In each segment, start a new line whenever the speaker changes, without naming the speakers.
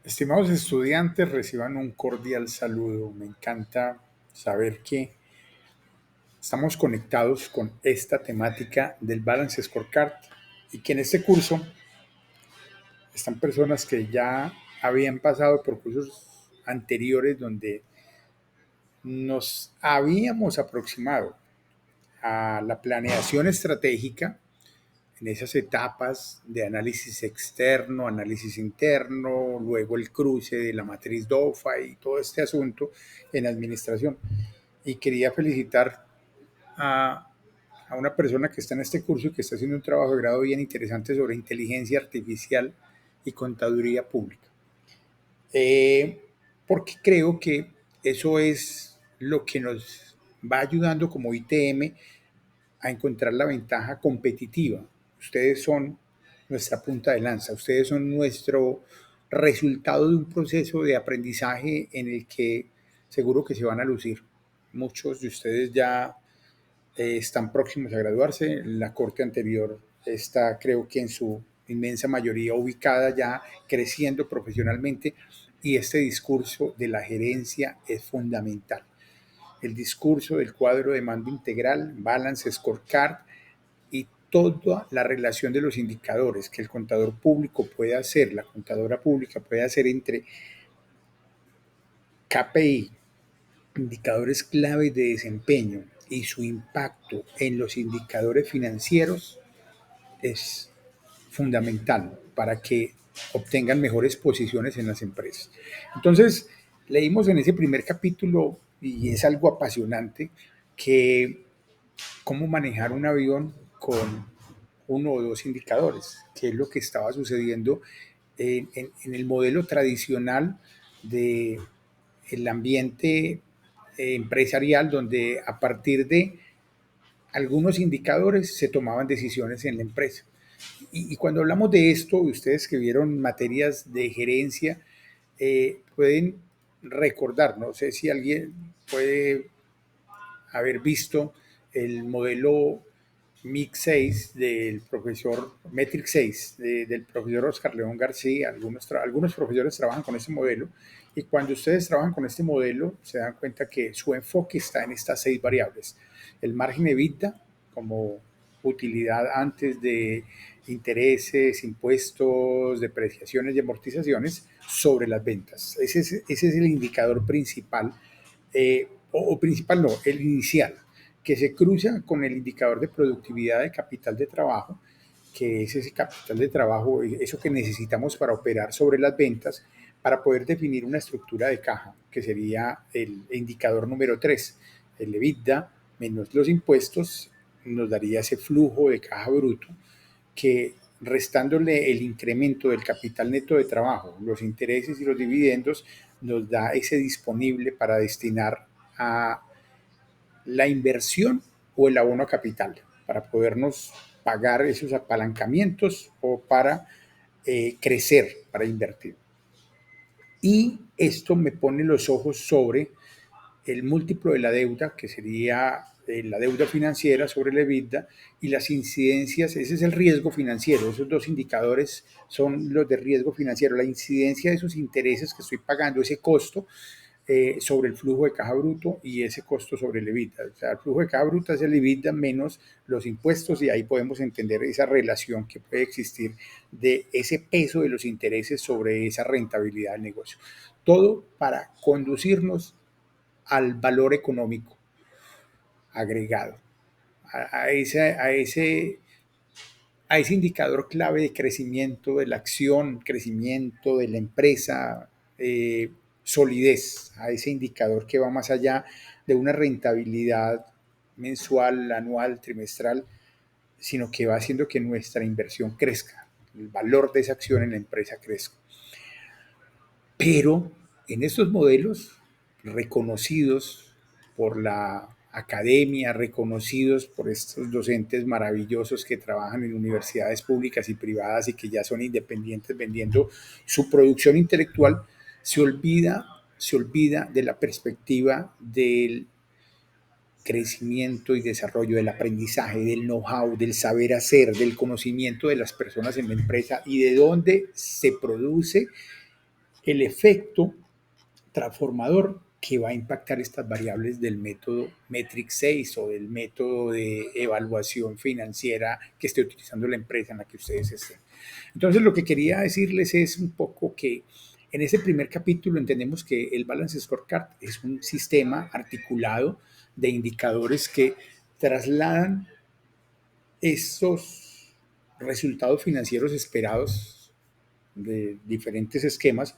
Estimados estudiantes, reciban un cordial saludo. Me encanta saber que estamos conectados con esta temática del Balance Scorecard y que en este curso están personas que ya habían pasado por cursos anteriores donde nos habíamos aproximado a la planeación estratégica en esas etapas de análisis externo, análisis interno, luego el cruce de la matriz DOFA y todo este asunto en administración. Y quería felicitar a, a una persona que está en este curso y que está haciendo un trabajo de grado bien interesante sobre inteligencia artificial y contaduría pública. Eh, Porque creo que eso es lo que nos va ayudando como ITM a encontrar la ventaja competitiva. Ustedes son nuestra punta de lanza, ustedes son nuestro resultado de un proceso de aprendizaje en el que seguro que se van a lucir. Muchos de ustedes ya están próximos a graduarse. La corte anterior está, creo que en su inmensa mayoría, ubicada ya creciendo profesionalmente y este discurso de la gerencia es fundamental. El discurso del cuadro de mando integral, balance, scorecard y toda la relación de los indicadores que el contador público puede hacer, la contadora pública puede hacer entre KPI, indicadores clave de desempeño y su impacto en los indicadores financieros es fundamental para que obtengan mejores posiciones en las empresas. Entonces, leímos en ese primer capítulo, y es algo apasionante, que cómo manejar un avión con uno o dos indicadores, que es lo que estaba sucediendo en el modelo tradicional de el ambiente empresarial, donde a partir de algunos indicadores se tomaban decisiones en la empresa. Y cuando hablamos de esto, ustedes que vieron materias de gerencia, pueden recordar, no sé si alguien puede haber visto el modelo MIC 6 del profesor, Metric 6 del profesor Oscar León García. Algunos profesores trabajan con este modelo y cuando ustedes trabajan con este modelo se dan cuenta que su enfoque está en estas 6 variables. El margen EBITDA como utilidad antes de intereses, impuestos, depreciaciones y amortizaciones sobre las ventas. Ese es el indicador principal, o principal no, el inicial, que se cruza con el indicador de productividad de capital de trabajo, que es ese capital de trabajo, eso que necesitamos para operar sobre las ventas, para poder definir una estructura de caja, que sería el indicador número 3, el EBITDA menos los impuestos, nos daría ese flujo de caja bruto que restándole el incremento del capital neto de trabajo, los intereses y los dividendos, nos da ese disponible para destinar a la inversión o el abono a capital, para podernos pagar esos apalancamientos o para crecer, para invertir. Y esto me pone los ojos sobre el múltiplo de la deuda, que sería la deuda financiera sobre la EBITDA, y las incidencias, ese es el riesgo financiero, esos dos indicadores son los de riesgo financiero, la incidencia de esos intereses que estoy pagando, ese costo sobre el flujo de caja bruto y ese costo sobre el EBITDA. O sea, el flujo de caja bruto es el EBITDA menos los impuestos y ahí podemos entender esa relación que puede existir de ese peso de los intereses sobre esa rentabilidad del negocio. Todo para conducirnos al valor económico agregado, a, a, ese, a, ese, a ese indicador clave de crecimiento de la acción, crecimiento de la empresa, solidez, a ese indicador que va más allá de una rentabilidad mensual, anual, trimestral, sino que va haciendo que nuestra inversión crezca, el valor de esa acción en la empresa crezca. Pero en estos modelos reconocidos por la academia, reconocidos por estos docentes maravillosos que trabajan en universidades públicas y privadas y que ya son independientes vendiendo su producción intelectual, se olvida de la perspectiva del crecimiento y desarrollo, del aprendizaje, del know-how, del saber hacer, del conocimiento de las personas en la empresa y de dónde se produce el efecto transformador que va a impactar estas variables del método Metric 6 o del método de evaluación financiera que esté utilizando la empresa en la que ustedes estén. Entonces, lo que quería decirles es un poco que en ese primer capítulo entendemos que el Balance Scorecard es un sistema articulado de indicadores que trasladan esos resultados financieros esperados de diferentes esquemas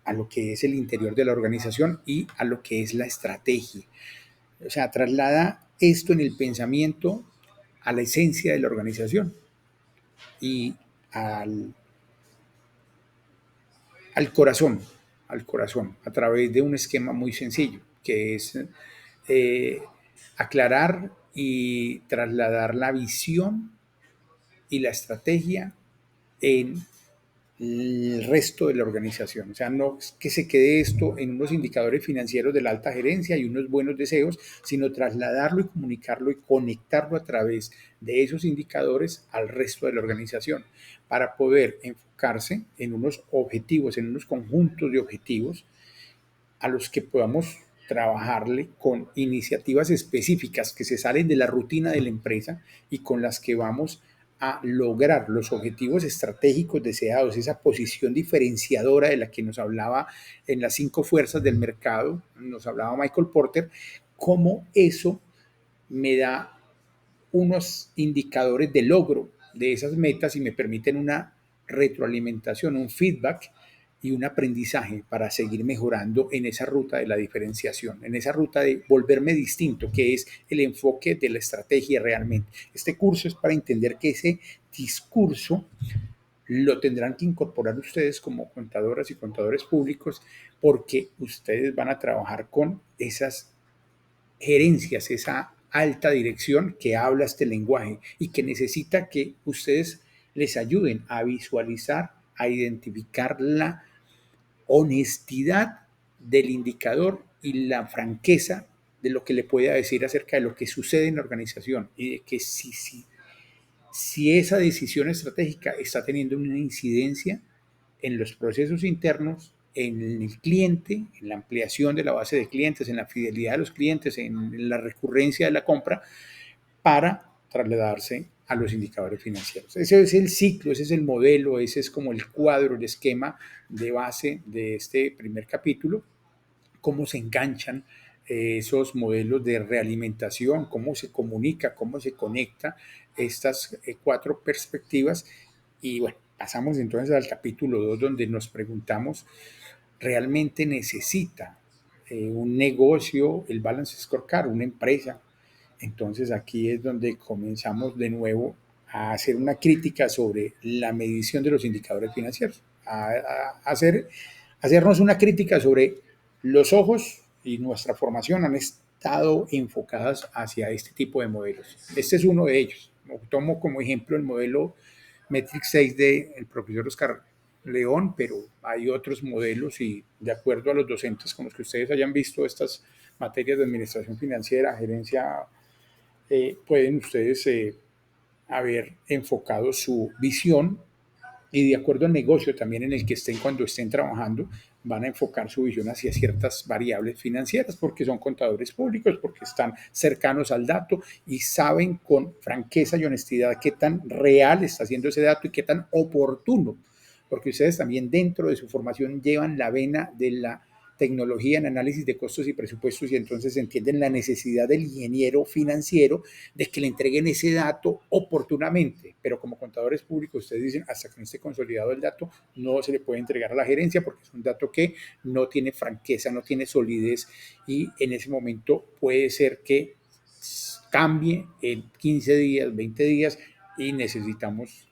a lo que es el interior de la organización y a lo que es la estrategia. O sea, traslada esto en el pensamiento a la esencia de la organización y al, al corazón, a través de un esquema muy sencillo, que es eh, aclarar y trasladar la visión y la estrategia en el resto de la organización. O sea, no que se quede esto en unos indicadores financieros de la alta gerencia y unos buenos deseos, sino trasladarlo y comunicarlo y conectarlo a través de esos indicadores al resto de la organización para poder enfocarse en unos objetivos, en unos conjuntos de objetivos a los que podamos trabajarle con iniciativas específicas que se salen de la rutina de la empresa y con las que vamos a lograr los objetivos estratégicos deseados, esa posición diferenciadora de la que nos hablaba en las 5 fuerzas del mercado, nos hablaba Michael Porter, cómo eso me da unos indicadores de logro de esas metas y me permiten una retroalimentación, un feedback y un aprendizaje para seguir mejorando en esa ruta de la diferenciación, en esa ruta de volverme distinto, que es el enfoque de la estrategia realmente. Este curso es para entender que ese discurso lo tendrán que incorporar ustedes como contadoras y contadores públicos porque ustedes van a trabajar con esas gerencias, esa alta dirección que habla este lenguaje y que necesita que ustedes les ayuden a visualizar, a identificar la honestidad del indicador y la franqueza de lo que le pueda decir acerca de lo que sucede en la organización y de que si esa decisión estratégica está teniendo una incidencia en los procesos internos, en el cliente, en la ampliación de la base de clientes, en la fidelidad de los clientes, en la recurrencia de la compra, para trasladarse a los indicadores financieros. Ese es el ciclo, ese es el modelo, ese es como el cuadro, el esquema de base de este primer capítulo, cómo se enganchan esos modelos de realimentación, cómo se comunica, cómo se conecta estas 4 perspectivas. Y bueno, pasamos entonces al capítulo 2 donde nos preguntamos, ¿realmente necesita un negocio el Balance Scorecard, una empresa? Entonces aquí es donde comenzamos de nuevo a hacer una crítica sobre la medición de los indicadores financieros, hacernos una crítica sobre los ojos y nuestra formación han estado enfocadas hacia este tipo de modelos. Este es uno de ellos. Tomo como ejemplo el modelo Metric 6 del profesor Oscar León, pero hay otros modelos y de acuerdo a los docentes con los que ustedes hayan visto estas materias de administración financiera, gerencia, pueden ustedes haber enfocado su visión y de acuerdo al negocio también en el que estén cuando estén trabajando, van a enfocar su visión hacia ciertas variables financieras porque son contadores públicos, porque están cercanos al dato y saben con franqueza y honestidad qué tan real está siendo ese dato y qué tan oportuno, porque ustedes también dentro de su formación llevan la vena de la tecnología en análisis de costos y presupuestos y entonces entienden la necesidad del ingeniero financiero de que le entreguen ese dato oportunamente, pero como contadores públicos ustedes dicen hasta que no esté consolidado el dato no se le puede entregar a la gerencia porque es un dato que no tiene franqueza, no tiene solidez y en ese momento puede ser que cambie en 15 días, 20 días y necesitamos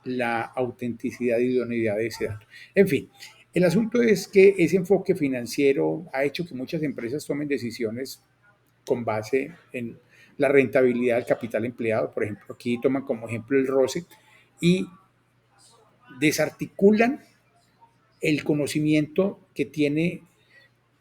la autenticidad y idoneidad de ese dato. En fin, el asunto es que ese enfoque financiero ha hecho que muchas empresas tomen decisiones con base en la rentabilidad del capital empleado. Por ejemplo, aquí toman como ejemplo el ROCE y desarticulan el conocimiento que tiene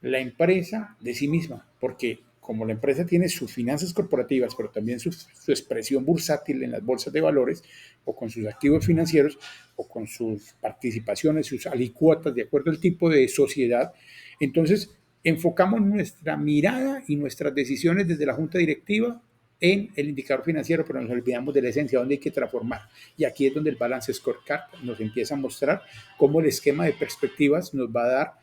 la empresa de sí misma, porque como la empresa tiene sus finanzas corporativas, pero también su expresión bursátil en las bolsas de valores, o con sus activos financieros, o con sus participaciones, sus alicuotas, de acuerdo al tipo de sociedad, entonces enfocamos nuestra mirada y nuestras decisiones desde la junta directiva en el indicador financiero, pero nos olvidamos de la esencia, donde hay que transformar. Y aquí es donde el Balance Scorecard nos empieza a mostrar cómo el esquema de perspectivas nos va a dar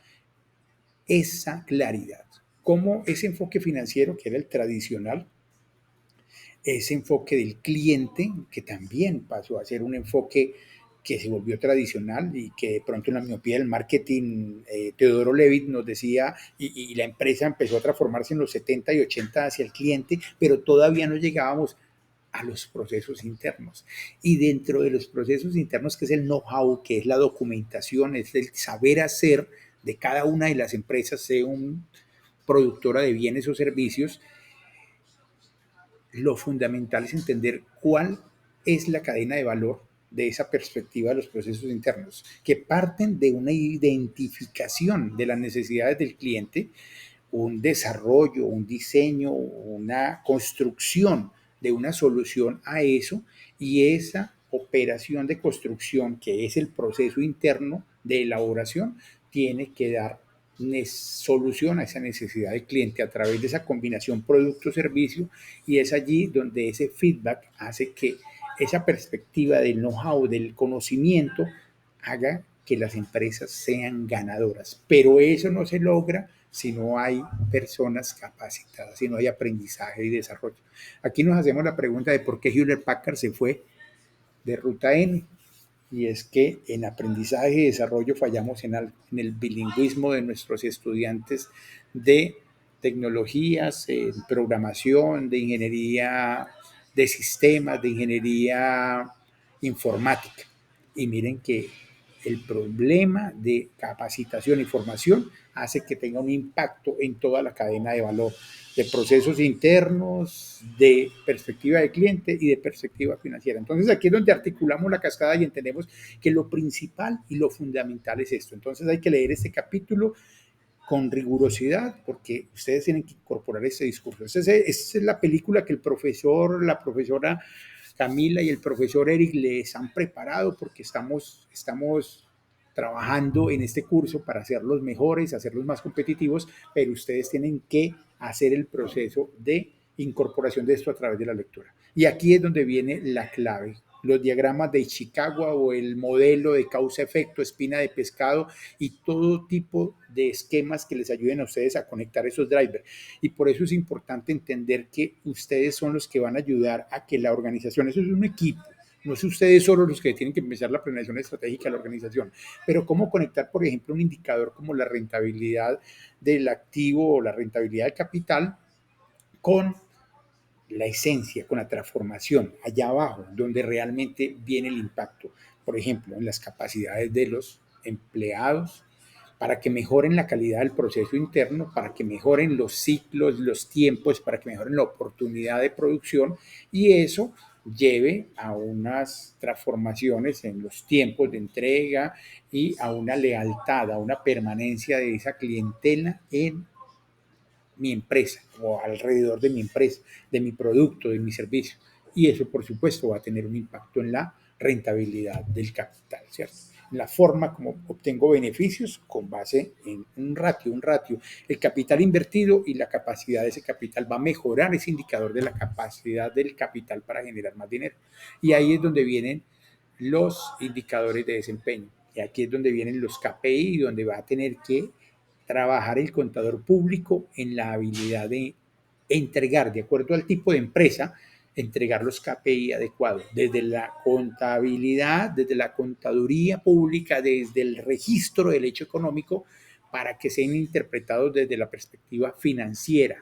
esa claridad, cómo ese enfoque financiero, que era el tradicional, ese enfoque del cliente, que también pasó a ser un enfoque que se volvió tradicional y que de pronto en la miopía del marketing, Teodoro Levitt nos decía, y la empresa empezó a transformarse en los 70 y 80 hacia el cliente, pero todavía no llegábamos a los procesos internos. Y dentro de los procesos internos, que es el know-how, que es la documentación, es el saber hacer de cada una de las empresas, sea un productora de bienes o servicios, lo fundamental es entender cuál es la cadena de valor de esa perspectiva de los procesos internos, que parten de una identificación de las necesidades del cliente, un desarrollo, un diseño, una construcción de una solución a eso, y esa operación de construcción, que es el proceso interno de elaboración, tiene que dar solución a esa necesidad del cliente a través de esa combinación producto-servicio, y es allí donde ese feedback hace que esa perspectiva del know-how, del conocimiento, haga que las empresas sean ganadoras. Pero eso no se logra si no hay personas capacitadas, si no hay aprendizaje y desarrollo. Aquí nos hacemos la pregunta de por qué Hewlett Packard se fue de ruta N, y es que en aprendizaje y desarrollo fallamos en el bilingüismo de nuestros estudiantes de tecnologías, programación, de ingeniería de sistemas, de ingeniería informática. Y miren que el problema de capacitación y formación hace que tenga un impacto en toda la cadena de valor, de procesos internos, de perspectiva de cliente y de perspectiva financiera. Entonces aquí es donde articulamos la cascada y entendemos que lo principal y lo fundamental es esto. Entonces hay que leer este capítulo con rigurosidad, porque ustedes tienen que incorporar ese discurso. Esa es la película que el profesor, la profesora Camila y el profesor Eric les han preparado, porque estamos trabajando en este curso para hacerlos mejores, hacerlos más competitivos, pero ustedes tienen que hacer el proceso de incorporación de esto a través de la lectura. Y aquí es donde viene la clave. Los diagramas de Ishikawa o el modelo de causa-efecto, espina de pescado y todo tipo de esquemas que les ayuden a ustedes a conectar esos drivers. Y por eso es importante entender que ustedes son los que van a ayudar a que la organización, eso es un equipo, no son ustedes solo los que tienen que empezar la planeación estratégica de la organización, pero cómo conectar, por ejemplo, un indicador como la rentabilidad del activo o la rentabilidad del capital con la esencia, con la transformación allá abajo, donde realmente viene el impacto. Por ejemplo, en las capacidades de los empleados, para que mejoren la calidad del proceso interno, para que mejoren los ciclos, los tiempos, para que mejoren la oportunidad de producción, y eso lleve a unas transformaciones en los tiempos de entrega y a una lealtad, a una permanencia de esa clientela en mi empresa o alrededor de mi empresa, de mi producto, de mi servicio. Y eso, por supuesto, va a tener un impacto en la rentabilidad del capital, ¿cierto? En la forma como obtengo beneficios con base en un ratio. El capital invertido y la capacidad de ese capital va a mejorar ese indicador de la capacidad del capital para generar más dinero. Y ahí es donde vienen los indicadores de desempeño. Y aquí es donde vienen los KPI, donde va a tener que trabajar el contador público en la habilidad de entregar, de acuerdo al tipo de empresa, entregar los KPI adecuados, desde la contabilidad, desde la contaduría pública, desde el registro del hecho económico, para que sean interpretados desde la perspectiva financiera,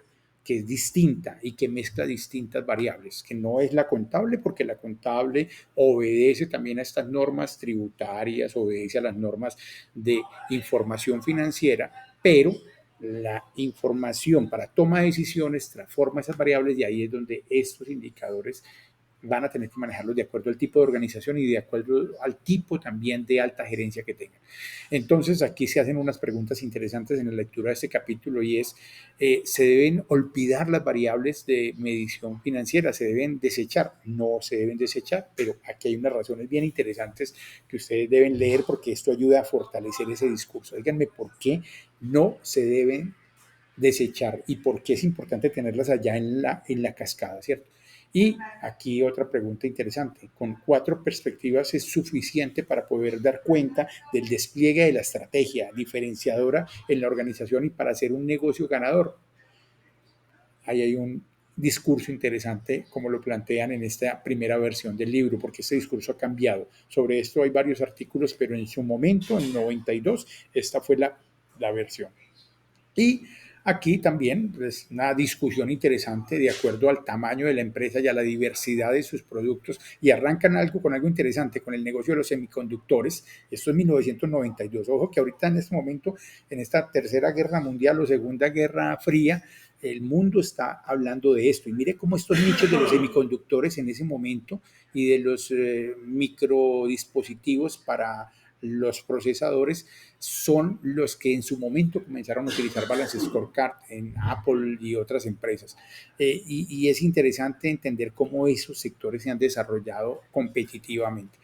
que es distinta y que mezcla distintas variables, que no es la contable, porque la contable obedece también a estas normas tributarias, obedece a las normas de información financiera, pero la información para toma de decisiones transforma esas variables, y ahí es donde estos indicadores van a tener que manejarlos de acuerdo al tipo de organización y de acuerdo al tipo también de alta gerencia que tengan. Entonces, aquí se hacen unas preguntas interesantes en la lectura de este capítulo y es, ¿se deben olvidar las variables de medición financiera? ¿Se deben desechar? No se deben desechar, pero aquí hay unas razones bien interesantes que ustedes deben leer porque esto ayuda a fortalecer ese discurso. Díganme por qué no se deben desechar y por qué es importante tenerlas allá en la cascada, ¿cierto? Y aquí otra pregunta interesante. ¿Con 4 perspectivas es suficiente para poder dar cuenta del despliegue de la estrategia diferenciadora en la organización y para hacer un negocio ganador? Ahí hay un discurso interesante como lo plantean en esta primera versión del libro, porque este discurso ha cambiado. Sobre esto hay varios artículos, pero en su momento, en 92, esta fue la versión. Y aquí también es pues, una discusión interesante de acuerdo al tamaño de la empresa y a la diversidad de sus productos. Y arrancan con algo interesante, con el negocio de los semiconductores. Esto es 1992. Ojo que ahorita en este momento, en esta tercera guerra mundial o segunda guerra fría, el mundo está hablando de esto. Y mire cómo estos nichos de los semiconductores en ese momento y de los microdispositivos para los procesadores son los que en su momento comenzaron a utilizar Balance Scorecard en Apple y otras empresas. Y es interesante entender cómo esos sectores se han desarrollado competitivamente.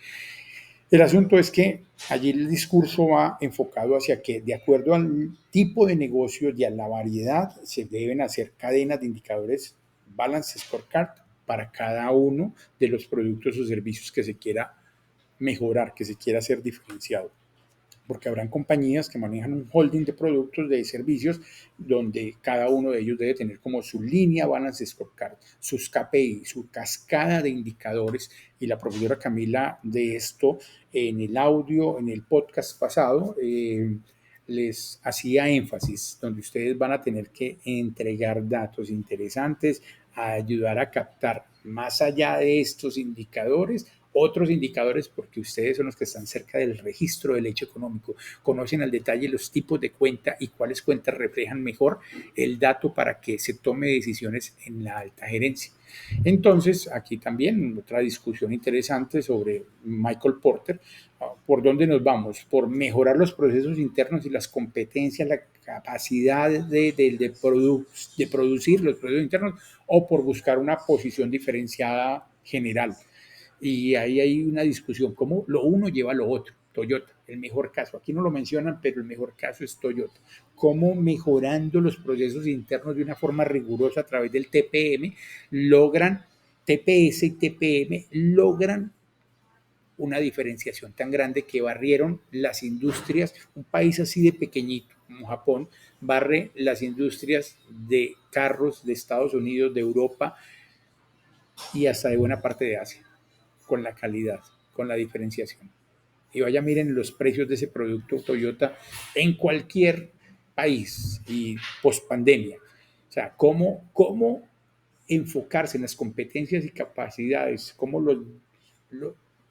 El asunto es que allí el discurso va enfocado hacia que, de acuerdo al tipo de negocio y a la variedad, se deben hacer cadenas de indicadores Balance Scorecard para cada uno de los productos o servicios que se quiera mejorar, que se quiera hacer diferenciado, porque habrán compañías que manejan un holding de productos, de servicios, donde cada uno de ellos debe tener como su línea Balance Scorecard, sus KPI, su cascada de indicadores, y la profesora Camila de esto en el audio, en el podcast pasado, les hacía énfasis, donde ustedes van a tener que entregar datos interesantes, a ayudar a captar más allá de estos indicadores otros indicadores porque ustedes son los que están cerca del registro del hecho económico, conocen al detalle los tipos de cuenta y cuáles cuentas reflejan mejor el dato para que se tome decisiones en la alta gerencia. Entonces, aquí también otra discusión interesante sobre Michael Porter. ¿Por dónde nos vamos? Por mejorar los procesos internos y las competencias, la capacidad de producir los procesos internos o por buscar una posición diferenciada general. Y ahí hay una discusión, cómo lo uno lleva a lo otro. Toyota, el mejor caso. Aquí no lo mencionan, pero el mejor caso es Toyota. Cómo mejorando los procesos internos de una forma rigurosa a través del TPM, logran, TPS y TPM, logran una diferenciación tan grande que barrieron las industrias, un país así de pequeñito como Japón, barre las industrias de carros de Estados Unidos, de Europa y hasta de buena parte de Asia con la calidad, con la diferenciación. Y vaya, miren los precios de ese producto Toyota en cualquier país y post pandemia. O sea, cómo enfocarse en las competencias y capacidades, cómo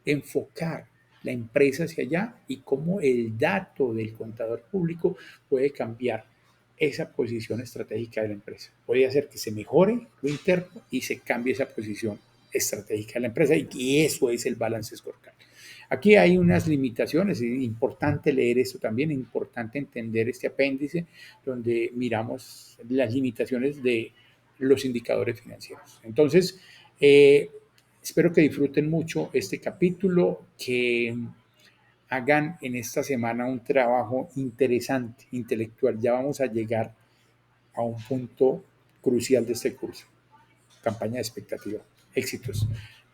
enfocar la empresa hacia allá y cómo el dato del contador público puede cambiar esa posición estratégica de la empresa. Puede hacer que se mejore lo interno y se cambie esa posición estratégica de la empresa y eso es el balance scorecard. Aquí hay unas limitaciones, es importante leer esto también, es importante entender este apéndice donde miramos las limitaciones de los indicadores financieros. Entonces, espero que disfruten mucho este capítulo, que hagan en esta semana un trabajo interesante, intelectual. Ya vamos a llegar a un punto crucial de este curso. Campaña de expectativa. Éxitos.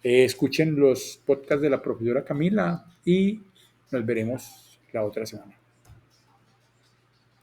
Escuchen los podcasts de la profesora Camila y nos veremos la otra semana.